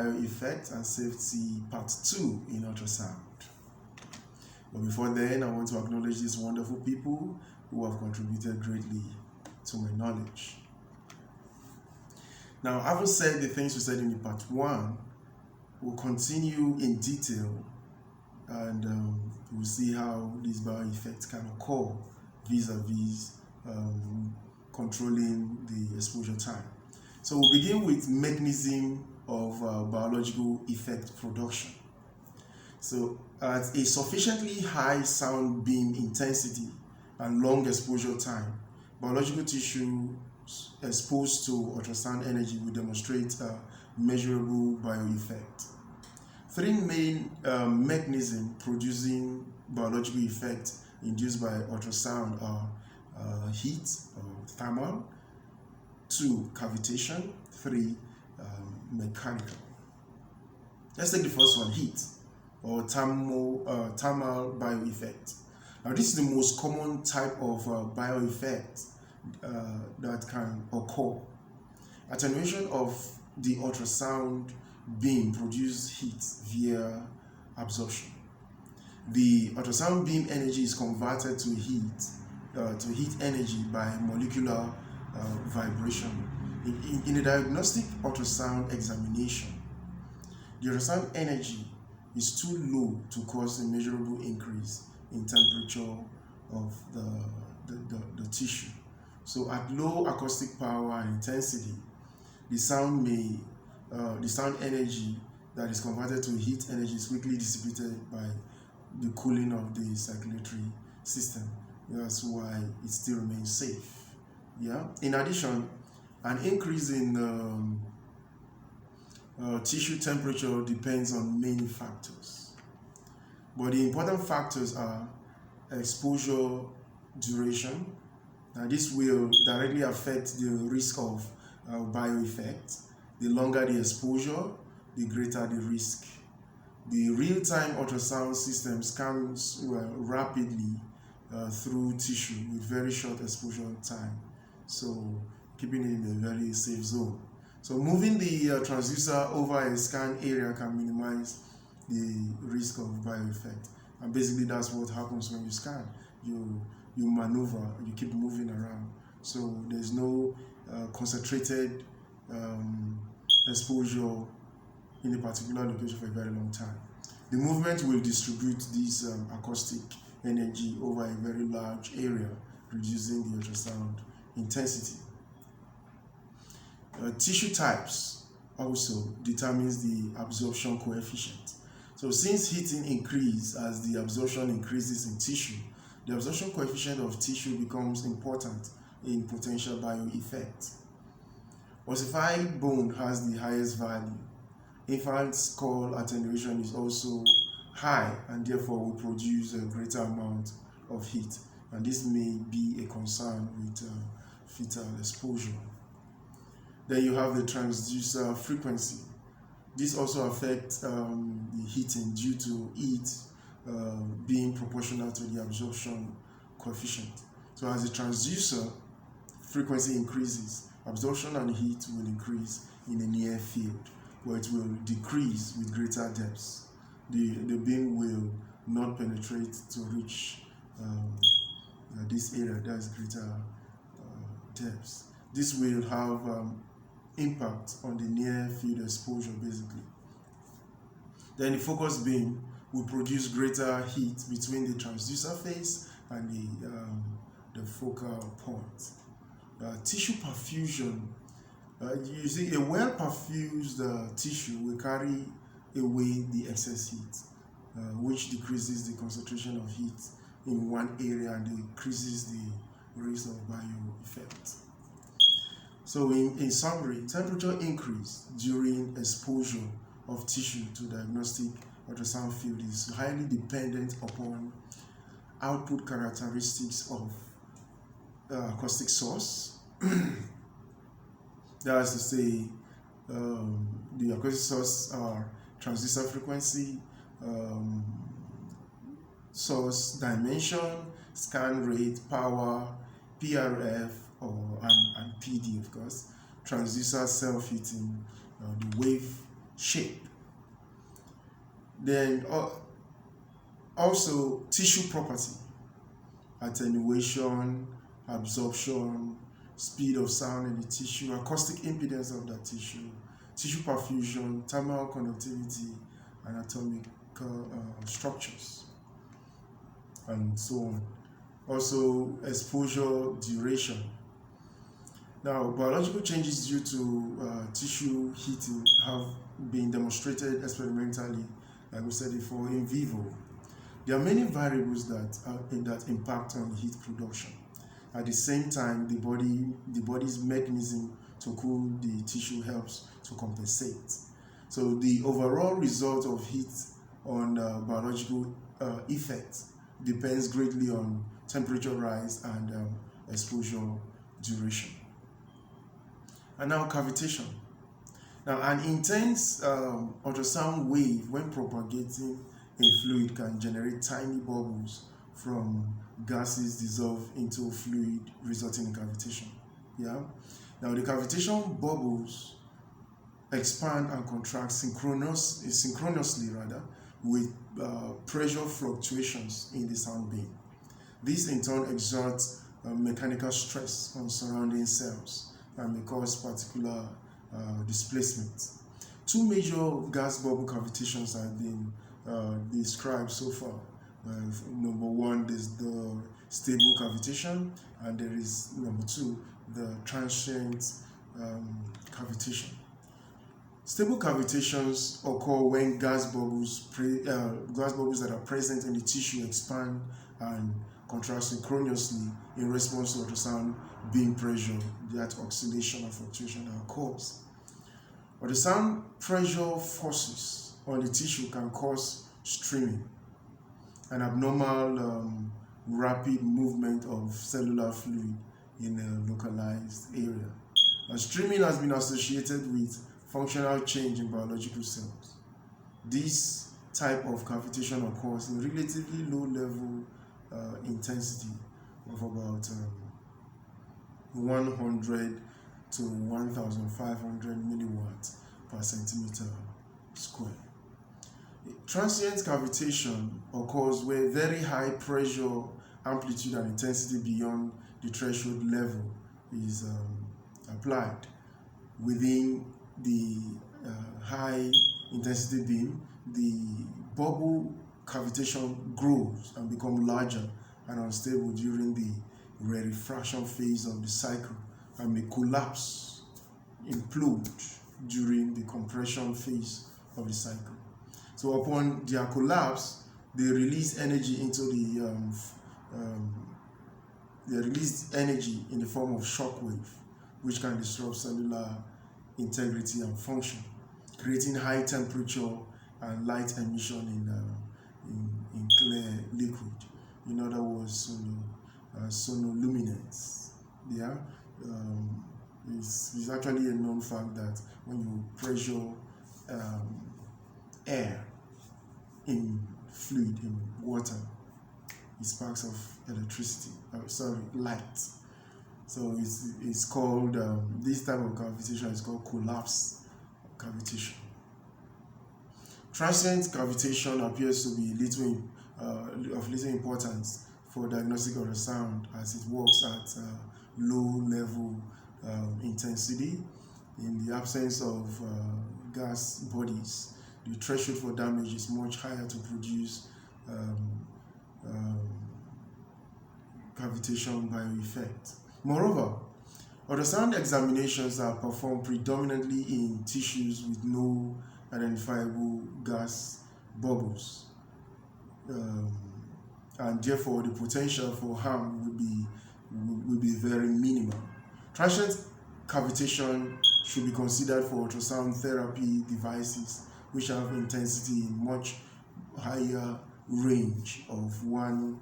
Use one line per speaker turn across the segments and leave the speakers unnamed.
Bioeffect and Safety Part 2 in ultrasound. But before then, I want to acknowledge these wonderful people who have contributed greatly to my knowledge. Now, having said the things we said in the Part 1, we'll continue in detail and we'll see how these bioeffects can occur vis-a-vis controlling the exposure time. So we'll begin with mechanism of biological effect production. So at a sufficiently high sound beam intensity and long exposure time, biological tissue exposed to ultrasound energy will demonstrate a measurable bioeffect. Three main mechanisms producing biological effect induced by ultrasound are heat or thermal, 2, cavitation, 3, mechanical. Let's take the first one, heat or thermal bioeffect. Now, this is the most common type of bioeffect that can occur. Attenuation of the ultrasound beam produces heat via absorption. The ultrasound beam energy is converted to heat energy by molecular vibration. In a diagnostic ultrasound examination, the ultrasound energy is too low to cause a measurable increase in temperature of the tissue. So at low acoustic power and intensity, the sound energy that is converted to heat energy is quickly dissipated by the cooling of the circulatory system. That's why it still remains safe. Yeah. In addition, an increase in tissue temperature depends on many factors, but the important factors are exposure duration. Now, this will directly affect the risk of bioeffect. The longer the exposure, the greater the risk. The real-time ultrasound system scans rapidly through tissue with very short exposure time, so keeping it in a very safe zone. So moving the transducer over a scan area can minimize the risk of bioeffect. And basically that's what happens when you scan. You maneuver, you keep moving around. So there's no concentrated exposure in a particular location for a very long time. The movement will distribute this acoustic energy over a very large area, reducing the ultrasound intensity. Tissue types also determines the absorption coefficient. So since heating increases as the absorption increases in tissue, the absorption coefficient of tissue becomes important in potential bioeffect. Ossified bone has the highest value. Infant skull attenuation is also high and therefore will produce a greater amount of heat, and this may be a concern with fetal exposure. Then you have the transducer frequency. This also affects the heating due to heat being proportional to the absorption coefficient. So as the transducer frequency increases, absorption and heat will increase in a near field, where it will decrease with greater depths. The beam will not penetrate to reach this area, that is greater depths. This will have impact on the near field exposure basically. Then the focus beam will produce greater heat between the transducer face and the focal point. Tissue perfusion. You see, a well-perfused tissue will carry away the excess heat, which decreases the concentration of heat in one area and increases the risk of bioeffect. So in summary, temperature increase during exposure of tissue to diagnostic ultrasound field is highly dependent upon output characteristics of acoustic source. That is to say, the acoustic source are transducer frequency, source dimension, scan rate, power, PRF, and PD, of course, transducer self-heating, the wave shape. Then also tissue property, attenuation, absorption, speed of sound in the tissue, acoustic impedance of that tissue perfusion, thermal conductivity, anatomical structures, and so on. Also exposure duration. Now, biological changes due to tissue heating have been demonstrated experimentally, like we said before, in vivo. There are many variables that impact on heat production. At the same time, the body's mechanism to cool the tissue helps to compensate. So the overall result of heat on biological effect depends greatly on temperature rise and exposure duration. And now cavitation. Now, an intense ultrasound wave, when propagating in fluid, can generate tiny bubbles from gases dissolved into fluid, resulting in cavitation. Yeah. Now, the cavitation bubbles expand and contract synchronously with pressure fluctuations in the sound beam. This in turn exerts mechanical stress on surrounding cells and may cause particular displacement. Two major gas bubble cavitations have been described so far. Number one is the stable cavitation, and there is number two, the transient cavitation. Stable cavitations occur when gas bubbles that are present in the tissue expand and contract synchronously in response to ultrasound beam pressure, that oscillation or fluctuation that occurs. Ultrasound pressure forces on the tissue can cause streaming, an abnormal rapid movement of cellular fluid in a localized area. Now, streaming has been associated with functional change in biological cells. This type of cavitation occurs in relatively low level intensity of about 100 to 1,500 milliwatts per centimeter square. Transient cavitation occurs where very high pressure, amplitude, and intensity beyond the threshold level is applied. Within the high intensity beam, the bubble cavitation grows and becomes larger and unstable during the rarefaction phase of the cycle and may collapse, implode during the compression phase of the cycle. So upon their collapse, they release energy into they release energy in the form of shock wave, which can disrupt cellular integrity and function, creating high temperature and light emission in clear liquid. In other words, sonoluminescence. Yeah, it's actually a known fact that when you pressure air in fluid, in water, it sparks of electricity. Light. So it's called this type of cavitation is called collapse cavitation. Transient cavitation appears to be of little importance for diagnostic ultrasound, as it works at low level intensity. In the absence of gas bodies, the threshold for damage is much higher to produce cavitation bioeffect. Moreover, ultrasound examinations are performed predominantly in tissues with no identifiable gas bubbles, and therefore the potential for harm will be very minimal. Transient cavitation should be considered for ultrasound therapy devices which have intensity in much higher range of 1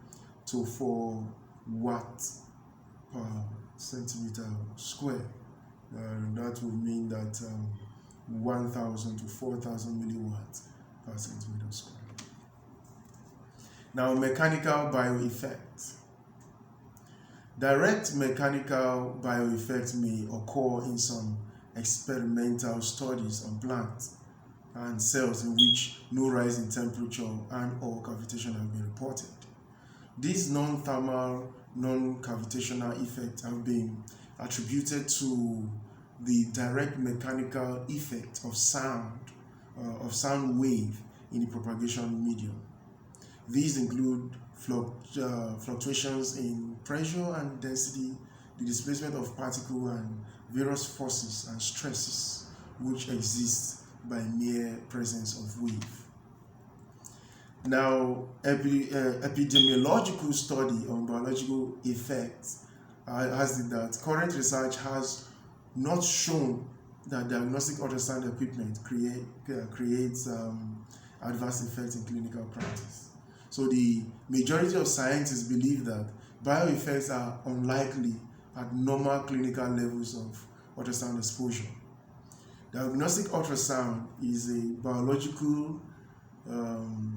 to 4 watts per centimeter square. That would mean that 1,000 to 4,000 milliwatts per centimeter square. Now, mechanical bioeffects. Direct mechanical bioeffects may occur in some experimental studies on plants and cells in which no rise in temperature and or cavitation have been reported. These non-thermal, non-cavitational effects have been attributed to the direct mechanical effect of sound wave in the propagation medium. These include fluctuations in pressure and density, the displacement of particles, and various forces and stresses which exist by mere presence of wave. Now, epidemiological study on biological effects has it that current research has not shown that diagnostic ultrasound equipment creates adverse effects in clinical practice. So the majority of scientists believe that bioeffects are unlikely at normal clinical levels of ultrasound exposure. Diagnostic ultrasound is a biological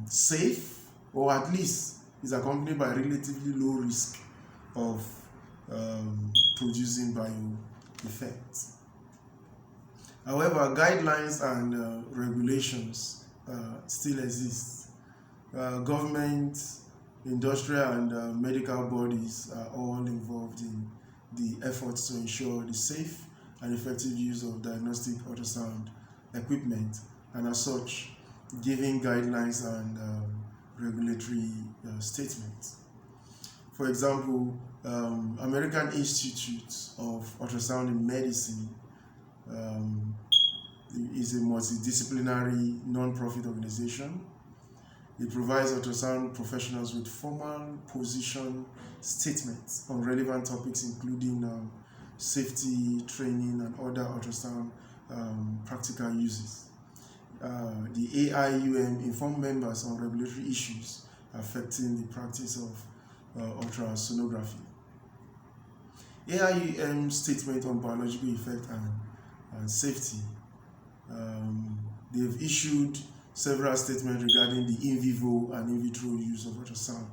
safe, or at least is accompanied by relatively low risk of producing bioeffects. However, guidelines and regulations still exist. Government, industrial, and medical bodies are all involved in the efforts to ensure the safe and effective use of diagnostic ultrasound equipment, and as such, giving guidelines and regulatory statements. For example, American Institute of Ultrasound in Medicine is a multidisciplinary non-profit organization. It provides ultrasound professionals with formal position statements on relevant topics, including safety, training, and other ultrasound practical uses. The AIUM inform members on regulatory issues affecting the practice of ultrasonography. AIUM statement on biological effect and safety. They've issued several statements regarding the in vivo and in vitro use of ultrasound.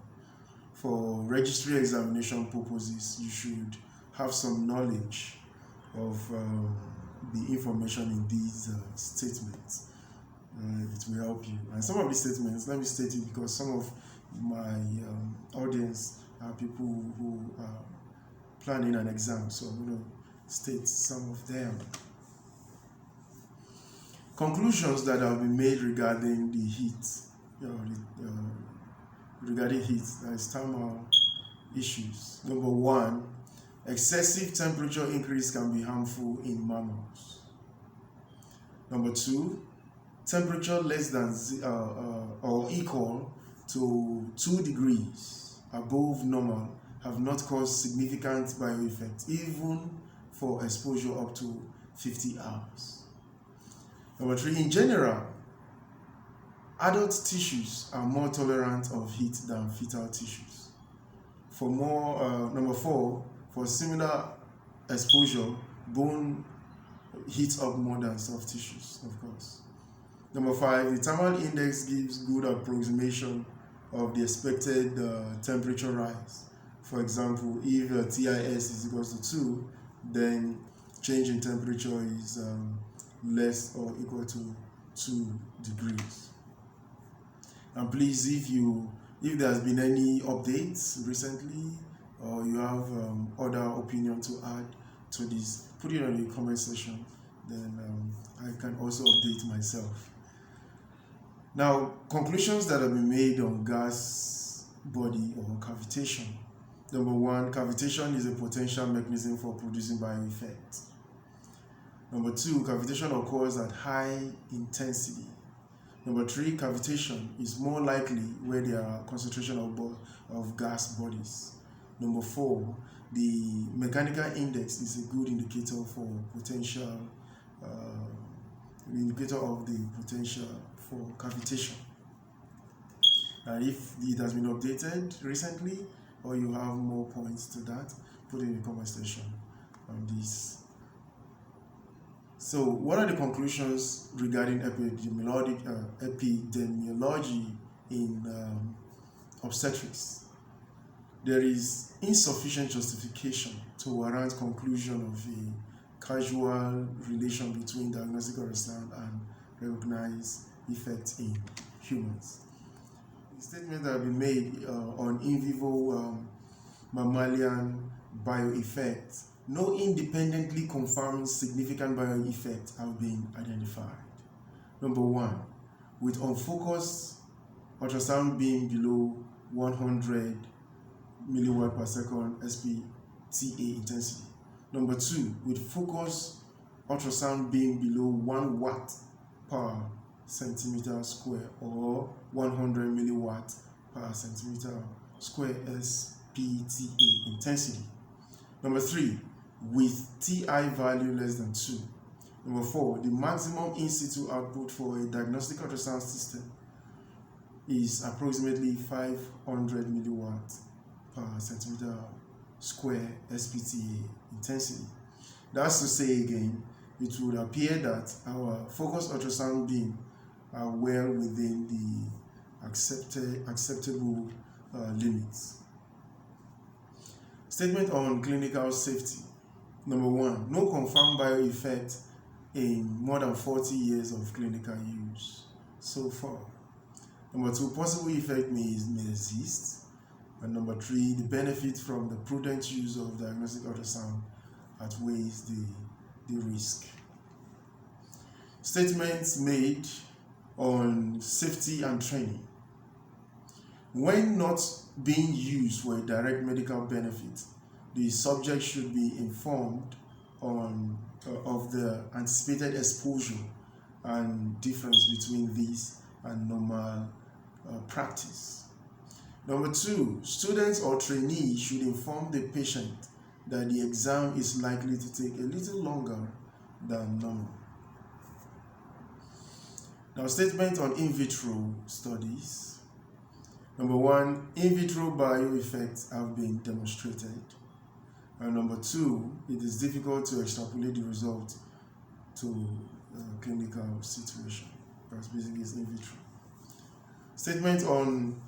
For registry examination purposes, you should have some knowledge of the information in these statements. It will help you. And some of these statements, let me state it because some of my audience are people who are planning an exam, so I'm going to state some of them. Conclusions that have been made regarding the heat, regarding heat, that is thermal issues. Number one, excessive temperature increase can be harmful in mammals. Number two, temperature less than or equal to 2 degrees above normal have not caused significant bioeffects, even for exposure up to 50 hours. Number three, in general, adult tissues are more tolerant of heat than fetal tissues. Number four, for similar exposure, bone heats up more than soft tissues, of course. Number five, the thermal index gives good approximation of the expected temperature rise. For example, if TIS is equals to 2, then change in temperature is less or equal to 2 degrees. And please, if there has been any updates recently, or you have other opinion to add to this, put it on the comment section, then I can also update myself. Now, conclusions that have been made on gas body or cavitation. Number one, cavitation is a potential mechanism for producing bioeffects. Number two, cavitation occurs at high intensity. Number three, cavitation is more likely where there are concentration of gas bodies. Number four, the mechanical index is a good indicator for potential, indicator of the potential for cavitation. And if it has been updated recently, or you have more points to that, put it in the comment section on this. So, what are the conclusions regarding epidemiology in obstetrics? There is insufficient justification to warrant conclusion of a causal relation between diagnostic ultrasound and recognized effect in humans. The statement that have been made on in vivo mammalian bioeffects, no independently confirmed significant bioeffects have been identified. Number one, with unfocused ultrasound being below 100 milliwatt per second SPTA intensity. Number two, with focused ultrasound being below 1 watt per centimeter square or 100 milliwatt per centimeter square SPTA intensity. Number three, with TI value less than 2. Number four, the maximum in situ output for a diagnostic ultrasound system is approximately 500 milliwatt per centimeter square SPTA intensity. That's to say again, it would appear that our focused ultrasound beam are well within the acceptable limits. Statement on clinical safety. Number one, no confirmed bioeffect in more than 40 years of clinical use so far. Number two, possible effect may exist. And number three, the benefit from the prudent use of diagnostic ultrasound outweighs the risk. Statements made on safety and training. When not being used for a direct medical benefit, the subject should be informed of the anticipated exposure and difference between this and normal practice. Number two, students or trainees should inform the patient that the exam is likely to take a little longer than normal. Now, statement on in vitro studies. Number one, in vitro bioeffects have been demonstrated. And number two, it is difficult to extrapolate the result to a clinical situation. That's basically in vitro. Statement on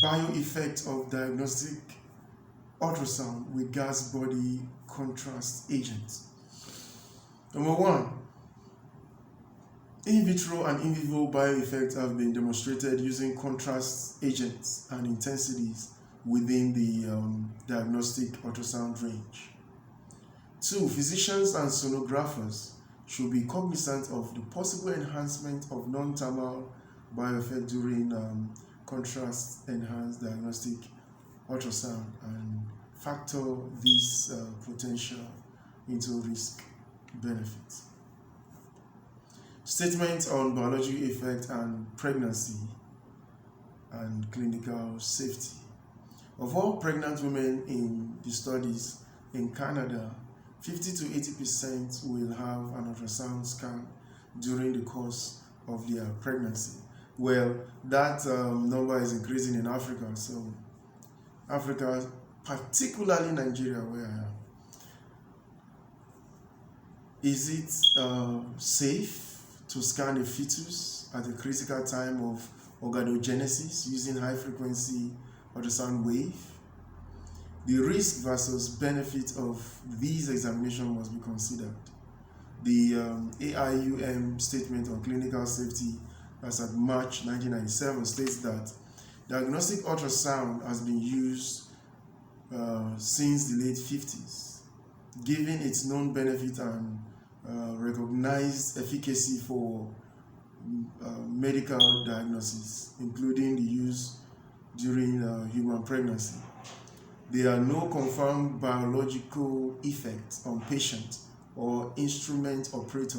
bioeffect of diagnostic ultrasound with gas body contrast agents. Number one, in vitro and in vivo bioeffects have been demonstrated using contrast agents and intensities within the diagnostic ultrasound range. Two, physicians and sonographers should be cognizant of the possible enhancement of non-thermal bioeffect during contrast-enhanced diagnostic ultrasound and factor this potential into risk benefits. Statement on biological effect and pregnancy and clinical safety. Of all pregnant women in the studies in Canada, 50 to 80% will have an ultrasound scan during the course of their pregnancy. Well, that number is increasing in Africa. So, Africa, particularly Nigeria, where I am. Is it safe to scan a fetus at a critical time of organogenesis using high-frequency ultrasound wave? The risk versus benefit of these examinations must be considered. The AIUM statement on clinical safety as at March 1997 states that diagnostic ultrasound has been used since the late 50s, given its known benefit and recognized efficacy for medical diagnosis, including the use during human pregnancy. There are no confirmed biological effects on patient or instrument operator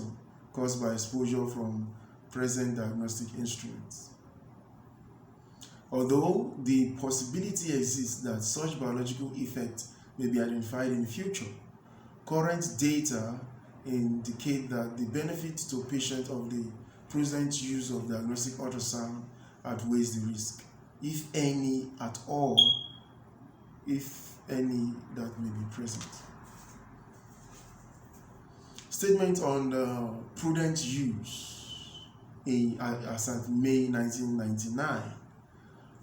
caused by exposure from present diagnostic instruments. Although the possibility exists that such biological effects may be identified in the future, current data indicate that the benefit to patient of the present use of diagnostic ultrasound outweighs the risk, if any at all, if any that may be present. Statement on prudent use as at May 1999.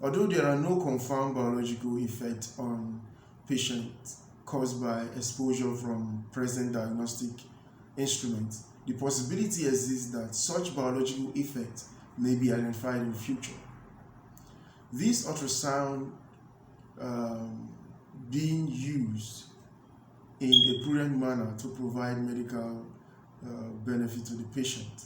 Although there are no confirmed biological effects on patients caused by exposure from present diagnostic instruments, the possibility exists that such biological effects may be identified in the future. This ultrasound being used in a prudent manner to provide medical benefit to the patient.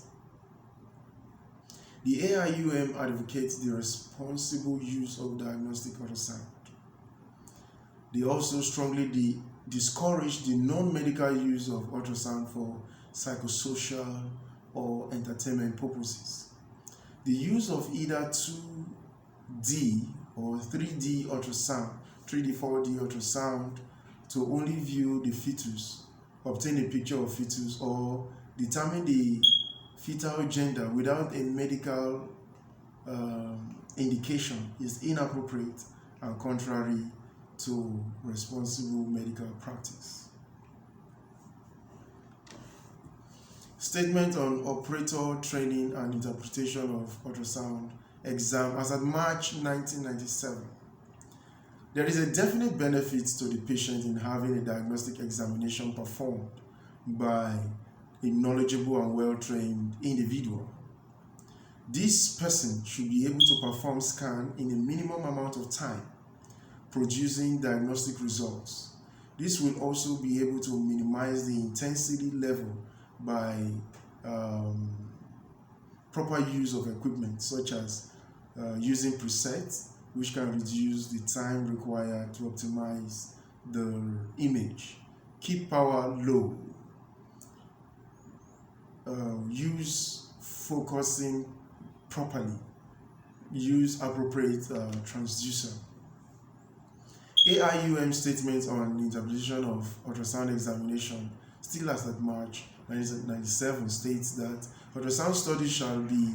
The AIUM advocates the responsible use of diagnostic ultrasound. They also strongly discourage the non-medical use of ultrasound for psychosocial or entertainment purposes. The use of either 2D or 3D ultrasound, 3D, 4D ultrasound to only view the fetus, obtain a picture of fetus, or determine the fetal gender without a medical indication is inappropriate and contrary to responsible medical practice. Statement on operator training and interpretation of ultrasound exam as at March 1997. There is a definite benefit to the patient in having a diagnostic examination performed by a knowledgeable and well-trained individual. This person should be able to perform scan in a minimum amount of time, producing diagnostic results. This will also be able to minimize the intensity level by proper use of equipment, such as using presets, which can reduce the time required to optimize the image, keep power low, use focusing properly, use appropriate transducer. AIUM statement on the interpretation of ultrasound examination, still as at March 1997, states that ultrasound studies shall be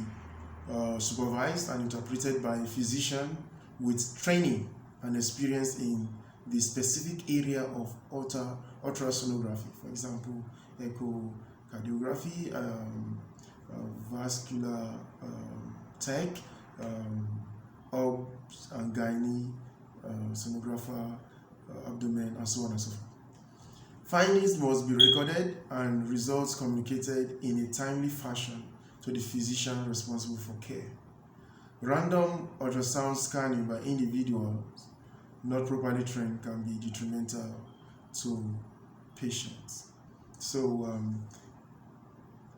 supervised and interpreted by a physician with training and experience in the specific area of ultrasonography, for example, echocardiography, vascular tech, obs and gynae, sonographer, abdomen, and so on and so forth. Findings must be recorded and results communicated in a timely fashion to the physician responsible for care. Random ultrasound scanning by individuals not properly trained can be detrimental to patients. So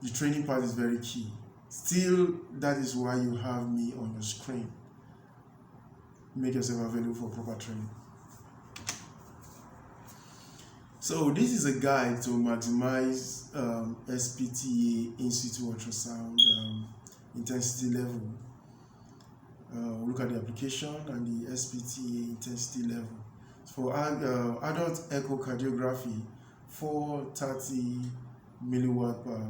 the training part is very key. Still, that is why you have me on your screen. Make yourself available for proper training. So this is a guide to maximize SPTA in situ ultrasound intensity level. Look at the application and the SPTA intensity level. For adult echocardiography, 430 milliwatt per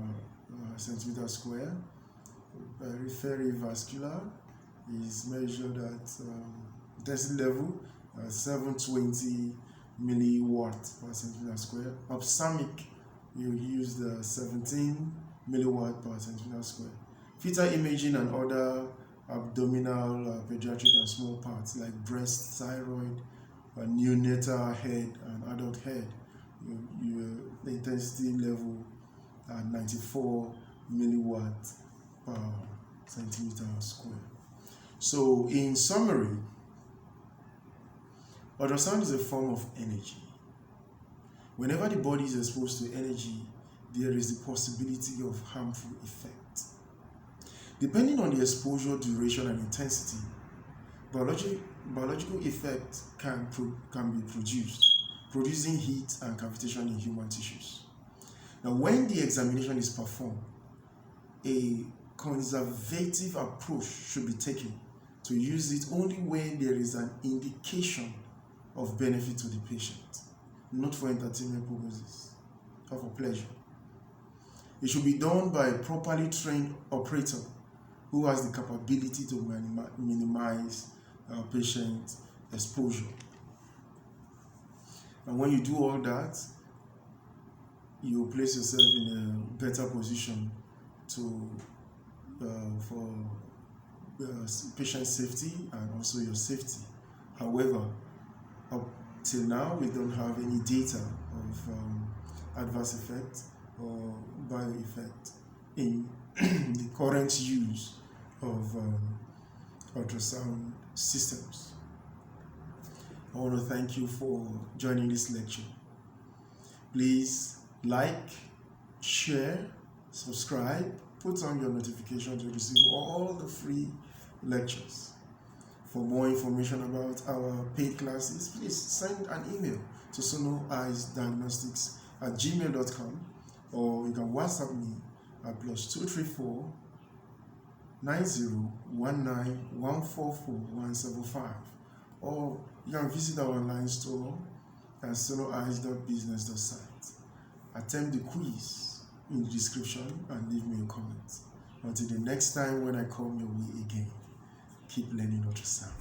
centimeter square. Periphery vascular is measured at intensity level 720 milliwatt per centimeter square. Ophthalmic, you use the 17 milliwatt per centimeter square. Fetal imaging and other abdominal, pediatric and small parts like breast, thyroid, neonatal head and adult head, the intensity level at 94 milliwatt per centimeter square. So in summary, ultrasound is a form of energy. Whenever the body is exposed to energy, there is the possibility of harmful effect. Depending on the exposure, duration, and intensity, biological effect can be produced, producing heat and cavitation in human tissues. Now, when the examination is performed, a conservative approach should be taken to use it only when there is an indication of benefit to the patient, not for entertainment purposes or for pleasure. It should be done by a properly trained operator who has the capability to minimize patient exposure. And when you do all that, you place yourself in a better position for patient safety and also your safety. However, up till now, we don't have any data of adverse effects or Bioeffect in the current use of ultrasound systems. I want to thank you for joining this lecture. Please like, share, subscribe, put on your notification to receive all the free lectures. For more information about our paid classes, please send an email to sonoeyesdiagnostics@gmail.com, or you can WhatsApp me at +234 9019144175, or you can visit our online store at sonoeyes.business.site. Attempt the quiz in the description and leave me a comment. Until the next time when I come your way again, keep learning ultrasound.